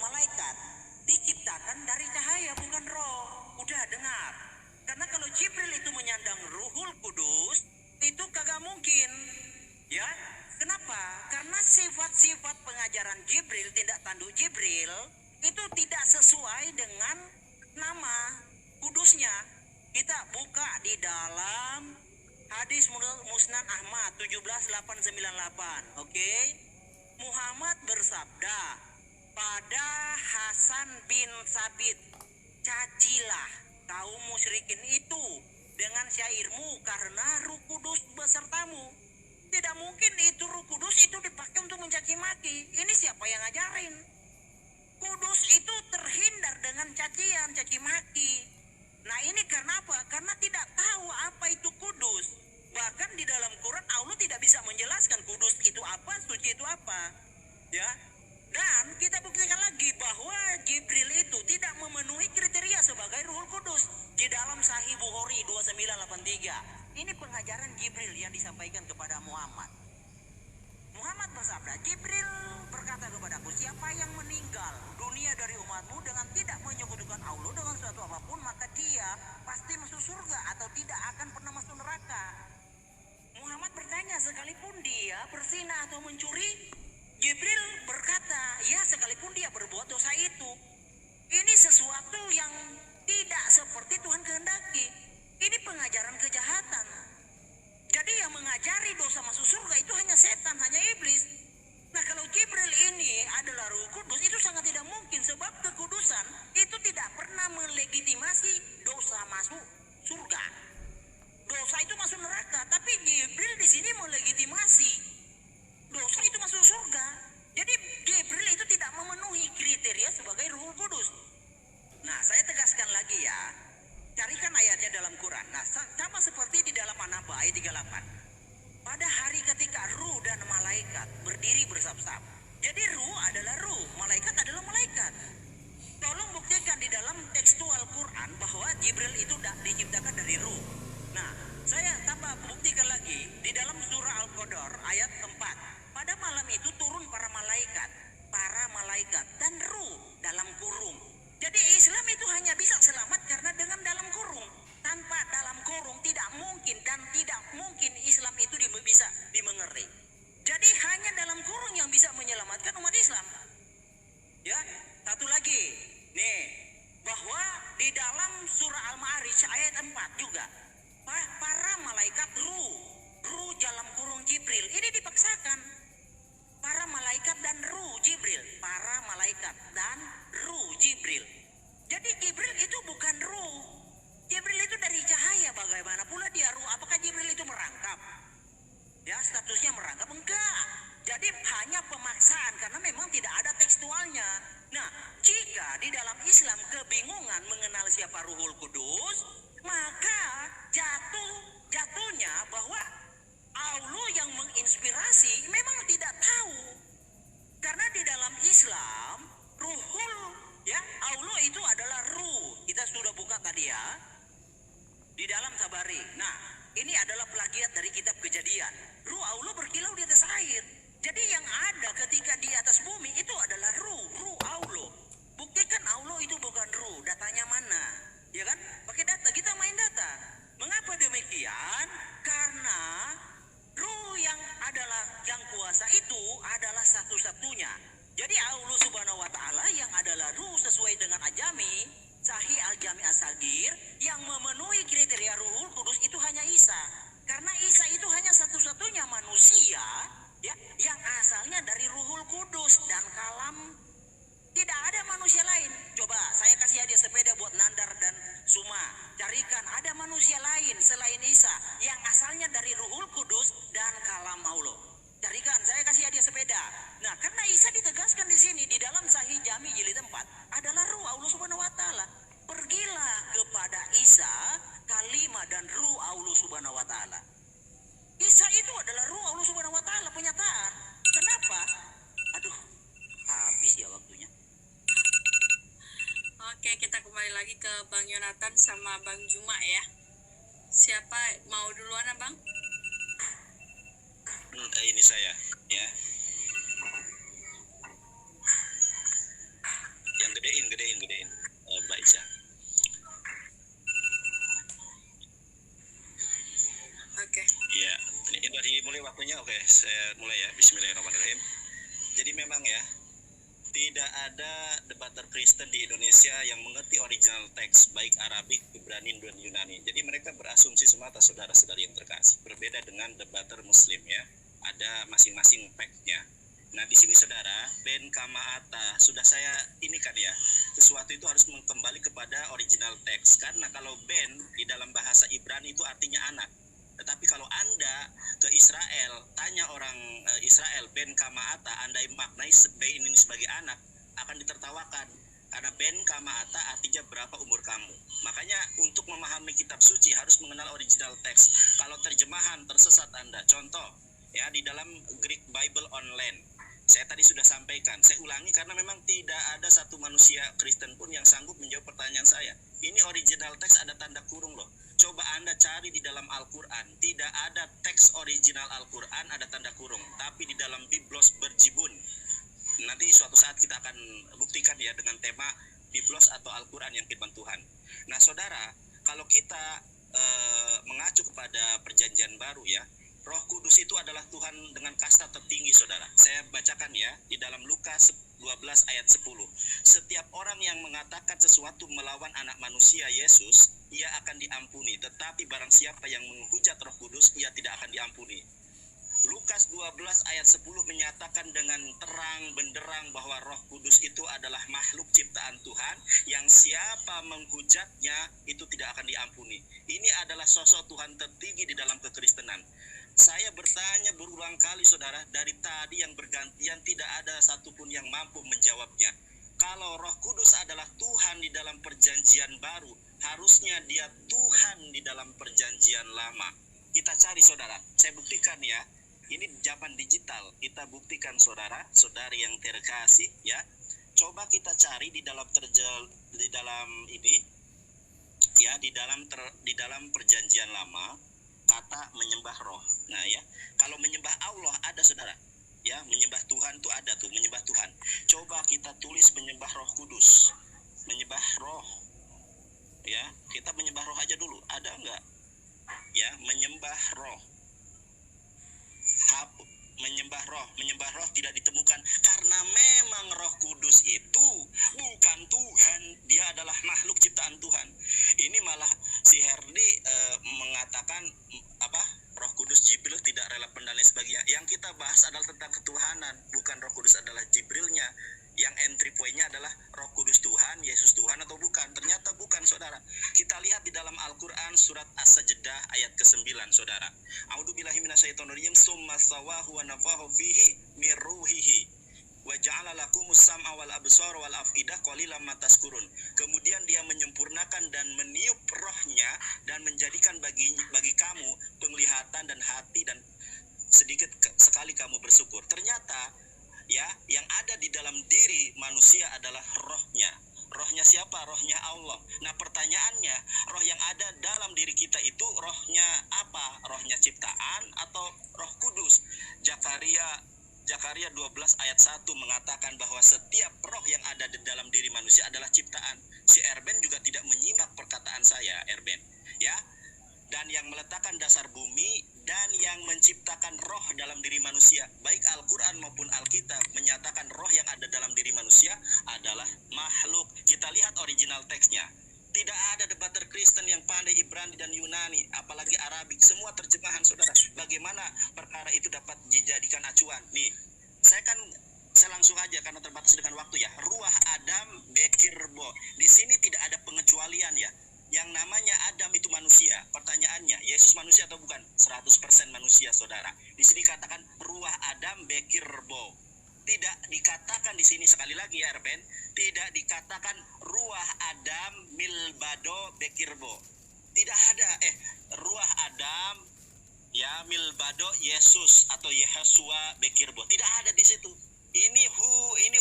malaikat diciptakan dari cahaya, bukan roh. Udah dengar. Karena kalau Jibril itu menyandang Ruhul Kudus, itu kagak mungkin. Ya, kenapa? Karena sifat-sifat pengajaran Jibril, tindak tanduk Jibril, itu tidak sesuai dengan nama kudusnya. Kita buka di dalam hadis Musnad Ahmad 17898. Oke? Muhammad bersabda pada Hasan bin Sabit, cacilah kaum musyrikin itu dengan syairmu karena Ruh Kudus besertamu. Tidak mungkin itu Ruh Kudus itu dipakai untuk mencaci maki. Ini siapa yang ngajarin? Kudus itu terhindar dengan cacian, caci maki. Nah ini karena apa? Karena tidak tahu apa itu kudus. Bahkan di dalam Quran Allah tidak bisa menjelaskan kudus itu apa, suci itu apa. Ya. Dan kita buktikan lagi bahwa Jibril itu tidak memenuhi kriteria sebagai Ruhul Kudus di dalam Sahih Bukhari 2983. Ini pengajaran Jibril yang disampaikan kepada Muhammad. Muhammad bersabda, Jibril berkata kepadaku, siapa yang meninggal dunia dari umatmu dengan tidak menyekutukan Allah dengan suatu apapun, maka dia pasti masuk surga atau tidak akan pernah masuk neraka. Muhammad bertanya, sekalipun dia berzina atau mencuri? Jibril berkata, ya sekalipun dia berbuat dosa itu. Ini sesuatu yang tidak seperti Tuhan kehendaki. Ini pengajaran kejahatan. Jadi yang mengajari dosa masuk surga itu hanya setan, hanya iblis. Nah kalau Jibril ini adalah Ruh Kudus, itu sangat tidak mungkin. Sebab kekudusan itu tidak pernah melegitimasi dosa masuk surga. Dosa itu masuk neraka, tapi Jibril di sini melegitimasi dosa itu masuk surga. Jadi Jibril itu tidak memenuhi kriteria sebagai Ruh Kudus. Nah saya tegaskan lagi ya, carikan ayatnya dalam Quran. Nah sama seperti di dalam An-Naba ayat 38. Pada hari ketika ruh dan malaikat berdiri bersab-sab. Jadi ruh adalah ruh, malaikat adalah malaikat. Tolong buktikan di dalam tekstual Quran bahwa Jibril itu diciptakan dari ruh. Nah saya tambah buktikan lagi di dalam surah Al-Qadar ayat 4. Pada malam itu turun para malaikat dan ruh dalam kurung. Jadi Islam itu hanya bisa selamat karena dengan dalam kurung. Tanpa dalam kurung tidak mungkin, dan tidak mungkin Islam itu bisa dimengerti. Jadi hanya dalam kurung yang bisa menyelamatkan umat Islam. Ya, satu lagi. Nih, bahwa di dalam surah Al-Ma'arij ayat 4 juga para malaikat ruh dalam kurung Jibril ini dipaksakan. Para malaikat dan ruh Jibril, para malaikat dan ruh Jibril. Jadi Jibril itu bukan ruh. Jibril itu dari cahaya, bagaimana pula dia ruh? Apakah Jibril itu merangkap? Ya, statusnya merangkap? Enggak. Jadi hanya pemaksaan karena memang tidak ada tekstualnya. Nah, jika di dalam Islam kebingungan mengenal siapa Ruhul Kudus, maka jatuhnya bahwa Allah yang menginspirasi memang tidak tahu. Karena di dalam Islam Ruhul, ya, Allah itu adalah ruh. Kita sudah buka tadi ya di dalam Tabari. Nah, ini adalah plagiat dari kitab Kejadian. Ruh Allah berkilau di atas air. Jadi yang ada ketika di atas bumi itu adalah ruh Allah. Buktikan Allah itu bukan ruh. Datanya mana? Ya kan? Pakai data, kita main data. Mengapa demikian? Karena ruh yang kuasa itu adalah satu-satunya. Jadi Allah Subhanahu wa taala yang adalah ruh sesuai dengan Ajami Sahih Al-Jami As-Sagir, yang memenuhi kriteria Ruhul Kudus itu hanya Isa. Karena Isa itu hanya satu-satunya manusia ya yang asalnya dari Ruhul Kudus dan kalam. Tidak ada manusia lain. Coba saya kasih hadiah sepeda buat Nandar dan Suma. Carikan ada manusia lain selain Isa yang asalnya dari Ruhul Kudus dan kalam Allah. Carikan, saya kasih hadiah sepeda. Nah, karena Isa ditegaskan di sini di dalam Sahih Jami jilid 4 adalah ruh Allah Subhanahu wa taala. Pergilah kepada Isa, kalimah dan ruh Allah Subhanahu wa taala. Isa itu adalah ruh Allah Subhanahu wa taala, penyataan. Kenapa? Aduh, habis ya waktunya. Oke, kita kembali lagi ke Bang Yonatan sama Bang Juma ya. Siapa mau duluan, Bang? Ini saya ya. memang ya, tidak ada debater Kristen di Indonesia yang mengerti original teks baik Arabik, Ibrani, dan Yunani. Jadi mereka berasumsi semata, saudara-saudari yang terkasih. Berbeda dengan debater Muslim ya, ada masing-masing fact-nya. Nah di sini saudara, ben kamaata sudah saya ini kan ya, sesuatu itu harus kembali kepada original teks. Karena kalau ben di dalam bahasa Ibrani itu artinya anak. Tetapi kalau Anda ke Israel, tanya orang Israel, ben kamaata, Anda maknai ben ini sebagai anak, akan ditertawakan. Karena ben kamaata artinya berapa umur kamu. Makanya untuk memahami kitab suci harus mengenal original teks. Kalau terjemahan tersesat Anda. Contoh, ya di dalam Greek Bible Online. Saya tadi sudah sampaikan, saya ulangi karena memang tidak ada satu manusia Kristen pun yang sanggup menjawab pertanyaan saya. Ini original teks ada tanda kurung loh. Coba Anda cari di dalam Al-Quran. Tidak ada teks original Al-Quran ada tanda kurung. Tapi di dalam Biblos berjibun. Nanti suatu saat kita akan buktikan ya dengan tema Biblos atau Al-Quran yang firman Tuhan. Nah saudara, kalau kita mengacu kepada perjanjian baru ya, Roh Kudus itu adalah Tuhan dengan kasta tertinggi saudara. Saya bacakan ya di dalam Lukas 12 ayat 10. Setiap orang yang mengatakan sesuatu melawan anak manusia Yesus, ia akan diampuni. Tetapi barang siapa yang menghujat Roh Kudus, ia tidak akan diampuni. Lukas 12 ayat 10 menyatakan dengan terang benderang bahwa Roh Kudus itu adalah makhluk ciptaan Tuhan yang siapa menghujatnya itu tidak akan diampuni. Ini adalah sosok Tuhan tertinggi di dalam kekristenan. Saya bertanya berulang kali saudara, dari tadi yang bergantian tidak ada satupun yang mampu menjawabnya. Kalau Roh Kudus adalah Tuhan di dalam perjanjian baru, harusnya dia Tuhan di dalam perjanjian lama. Kita cari saudara, saya buktikan ya. Ini zaman digital, kita buktikan saudara, saudari yang terkasih ya. Coba kita cari di dalam ini ya, di dalam perjanjian lama kata menyembah roh. Nah ya, kalau menyembah Allah ada saudara. Ya, menyembah Tuhan itu ada tuh, menyembah Tuhan. Coba kita tulis menyembah Roh Kudus. Menyembah roh. Ya, kita menyembah roh aja dulu. Ada enggak? Ya, menyembah roh. Menyembah roh tidak ditemukan karena memang Roh Kudus itu bukan Tuhan, dia adalah makhluk ciptaan Tuhan. Ini malah si Herdi mengatakan Roh Kudus Jibril tidak relevan dan lain sebagainya. Yang kita bahas adalah tentang ketuhanan, bukan Roh Kudus adalah Jibrilnya. Yang entry point-nya adalah Roh Kudus Tuhan, Yesus Tuhan atau bukan. Ternyata bukan saudara. Kita lihat di dalam Al-Quran surat As-Sajdah ayat ke-9 saudara. A'udzubillahi minasyaitonirrajim, summa sawahu wa nafahu fihi min ruhihi wa ja'ala lakumus sam'a wal absar wal afidah qalilan ma tazkurun. Kemudian dia menyempurnakan dan meniup rohnya dan menjadikan bagi kamu penglihatan dan hati dan sedikit sekali kamu bersyukur. Ternyata ya, yang ada di dalam diri manusia adalah rohnya. Rohnya siapa? Rohnya Allah. Nah pertanyaannya, roh yang ada dalam diri kita itu rohnya apa? Rohnya ciptaan atau Roh Kudus? Zakaria 12 ayat 1 mengatakan bahwa setiap roh yang ada di dalam diri manusia adalah ciptaan. Si Erben juga tidak menyimak perkataan saya, Erben. Ya, dan yang meletakkan dasar bumi dan yang menciptakan roh dalam diri manusia, baik Al-Quran maupun Alkitab menyatakan roh yang ada dalam diri manusia adalah makhluk. Kita lihat original teksnya. Tidak ada debater Kristen yang pandai Ibrani dan Yunani, apalagi Arabik, semua terjemahan saudara. Bagaimana perkara itu dapat dijadikan acuan? Nih, saya langsung aja karena terbatas dengan waktu ya. Ruah Adam Bekirbo. Di sini tidak ada pengecualian ya. Yang namanya Adam itu manusia. Pertanyaannya, Yesus manusia atau bukan? 100% manusia saudara. Di sini katakan ruah Adam Bekirbo. Tidak dikatakan di sini, sekali lagi ya Erben, tidak dikatakan ruah Adam Milbado Bekirbo. Tidak ada ruah Adam ya Milbado Yesus atau Yehosua Bekirbo. Tidak ada di situ. Ini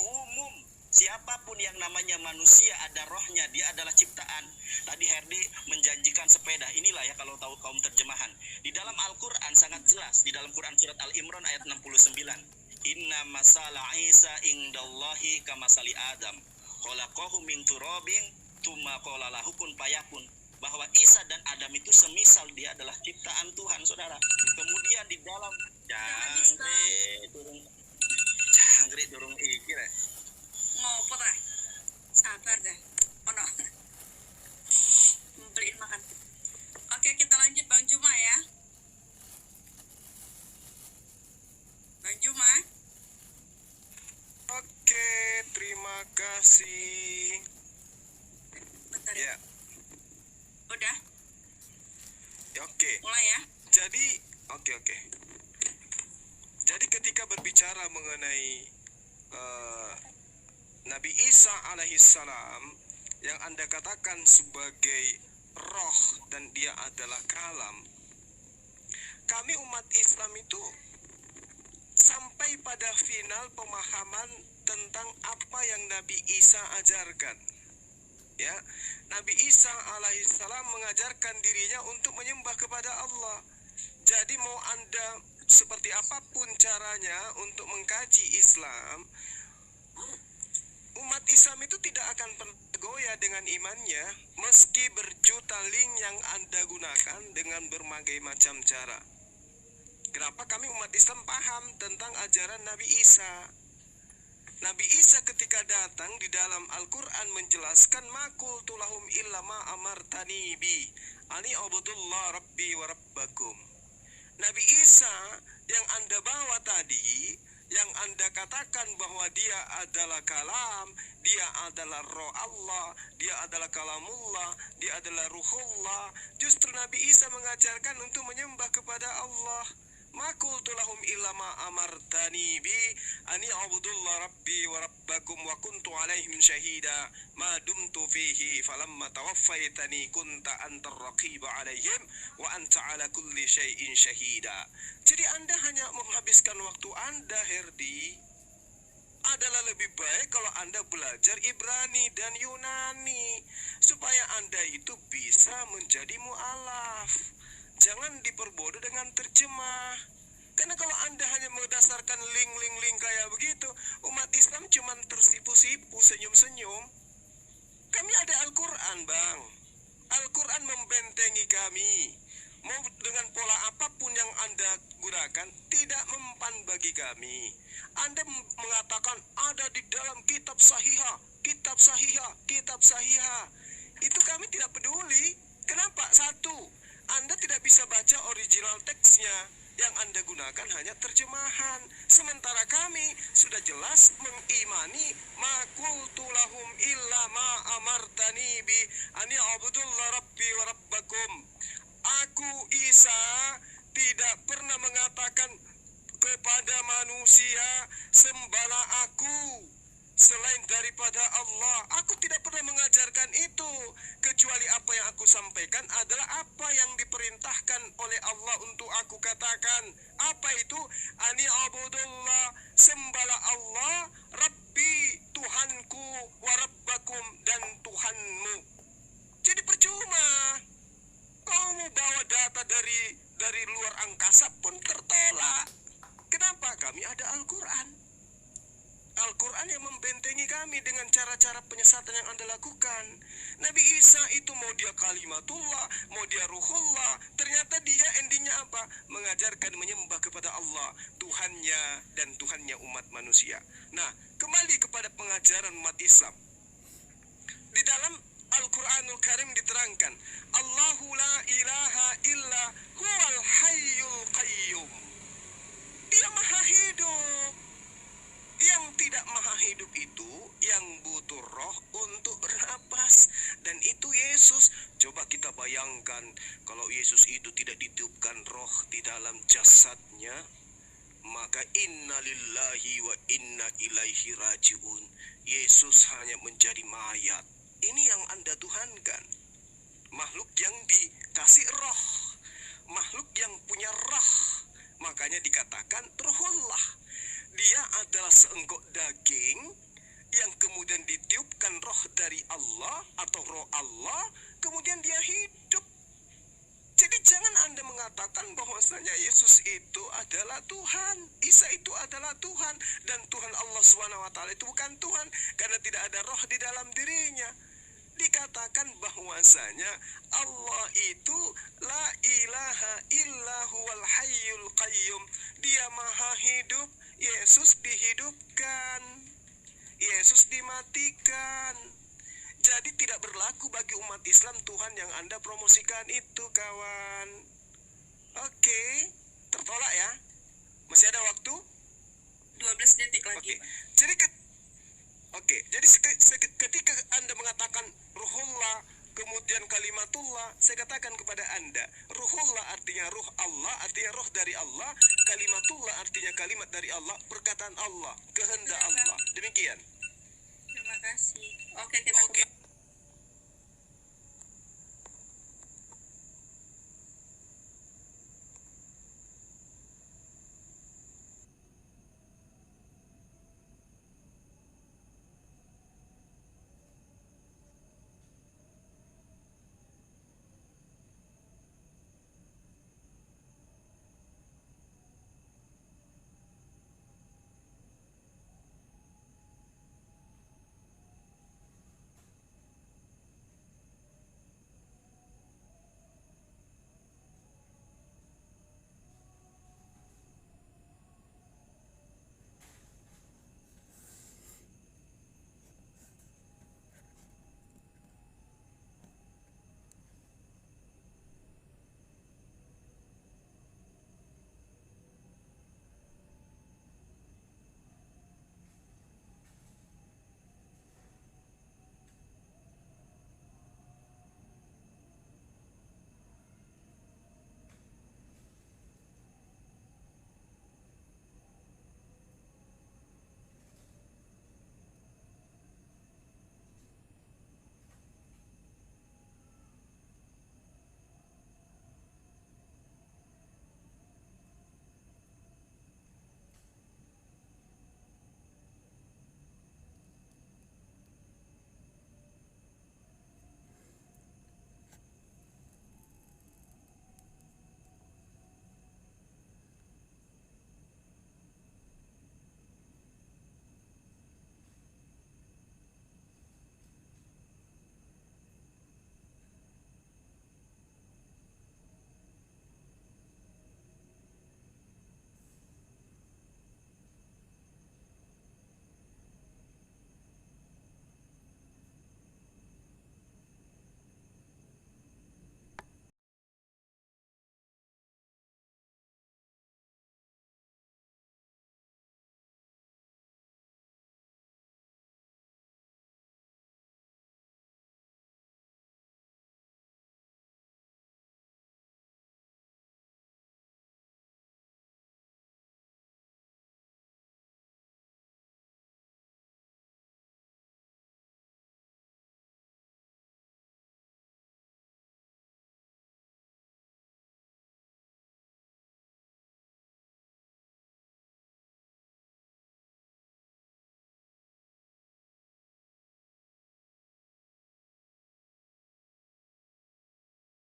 umum. Siapapun yang namanya manusia ada rohnya, dia adalah ciptaan. Tadi Herdi menjanjikan sepeda. Inilah ya kalau tahu kaum terjemahan. Di dalam Al-Quran sangat jelas. Di dalam Quran surat Al-Imran ayat 69. Inna masala Isa indallahi kamasali Adam. Khalaqahu min turabin tsumma qala lahu kun fayakun. Bahwa Isa dan Adam itu semisal, dia adalah ciptaan Tuhan saudara. Kemudian di dalam anggrek durung iki rek. Ngopo ta? Sabar deh. Ono. Beliin makan. Oke, kita lanjut Bang Juma ya. Bang Juma. Oke, terima kasih. Bentar Ya, ya. Udah, oke. mulai ya. Jadi, oke. Jadi ketika berbicara mengenai Nabi Isa alaihissalam yang Anda katakan sebagai roh dan dia adalah kalam, kami umat Islam itu sampai pada final pemahaman tentang apa yang Nabi Isa ajarkan. Ya, Nabi Isa alaihissalam mengajarkan dirinya untuk menyembah kepada Allah. Jadi mau Anda seperti apapun caranya untuk mengkaji Islam, umat Islam itu tidak akan pernah goyah dengan imannya meski berjuta link yang Anda gunakan dengan berbagai macam cara. Kenapa kami umat Islam paham tentang ajaran Nabi Isa? Nabi Isa ketika datang di dalam Al-Quran menjelaskan makul tulahum illa ma amartani bi ani abudullah rabbi wa rabbakum. Nabi Isa yang Anda bawa tadi, yang Anda katakan bahwa dia adalah kalam, dia adalah roh Allah, dia adalah kalamullah, dia adalah ruhullah. Justru Nabi Isa mengajarkan untuk menyembah kepada Allah. Ma qultu lahum illa ma amartani bi ani abudullah rabbi wa rabbakum wa kuntu alaihim syahida ma dumtu fihi falamma tawaffaitani kunta antar raqiba alaihim wa anta ala kulli syai'in syahida. Jadi Anda hanya menghabiskan waktu Anda, Herdi. Adalah lebih baik kalau Anda belajar Ibrani dan Yunani supaya Anda itu bisa menjadi mu'alaf. Jangan diperbodoh dengan terjemah. Karena kalau Anda hanya berdasarkan link kayak begitu, umat Islam cuma tersipu-sipu, senyum-senyum. Kami ada Al-Quran, Bang. Al-Quran membentengi kami. Mau dengan pola apapun yang Anda gunakan, tidak mempan bagi kami. Anda mengatakan ada di dalam kitab sahihah. Itu kami tidak peduli. Kenapa? Satu, Anda tidak bisa baca original teksnya. Yang Anda gunakan hanya terjemahan. Sementara kami sudah jelas mengimani ma qultu lahum illa ma amartani bi ani abudullah rabbi wa rabbakum. Aku Isa tidak pernah mengatakan kepada manusia sembahlah aku selain daripada Allah. Aku tidak pernah mengajarkan itu, kecuali apa yang aku sampaikan adalah apa yang diperintahkan oleh Allah untuk aku katakan. Apa itu? Ani abudullah, sembahlah Allah, Rabbi, Tuhanku, wa rabbakum, dan Tuhanmu. Jadi percuma kau mau bawa data dari luar angkasa pun tertolak. Kenapa? Kami ada Al-Quran. Al-Quran yang membentengi kami dengan cara-cara penyesatan yang Anda lakukan. Nabi Isa itu mau dia kalimatullah, mau dia ruhullah, ternyata dia endingnya apa? Mengajarkan menyembah kepada Allah, Tuhannya dan Tuhannya umat manusia. Nah, kembali kepada pengajaran umat Islam. Di dalam Al-Quranul Karim diterangkan, Allahu la ilaha illa huwal hayyul qayyum. Dia maha hidup. Yang tidak maha hidup itu yang butuh roh untuk bernapas, dan itu Yesus. Coba kita bayangkan kalau Yesus itu tidak ditiupkan roh di dalam jasadnya, maka inna lillahi wa inna ilaihi rajiun. Yesus hanya menjadi mayat. Ini yang Anda tuhankan. Makhluk yang dikasih roh, makhluk yang punya roh, makanya dikatakan ruhullah. Dia adalah seenggok daging yang kemudian ditiupkan roh dari Allah atau roh Allah, kemudian dia hidup. Jadi jangan Anda mengatakan bahwasanya Yesus itu adalah Tuhan, Isa itu adalah Tuhan, dan Tuhan Allah SWT itu bukan Tuhan karena tidak ada roh di dalam dirinya. Dikatakan bahwasanya Allah itu la ilaha illa huwal hayyul qayyum. Dia maha hidup Yesus dihidupkan, Yesus dimatikan. Jadi tidak berlaku bagi umat Islam Tuhan yang Anda promosikan itu, kawan. Oke, tertolak ya. Masih ada waktu? 12 detik lagi. Oke. Bang. Jadi ketika Anda mengatakan ruhullah, kemudian kalimatullah, saya katakan kepada Anda, ruhullah artinya ruh Allah, artinya roh dari Allah, kalimatullah artinya kalimat dari Allah, perkataan Allah, kehendak Allah. Demikian. Terima kasih. Oke, kita Oke.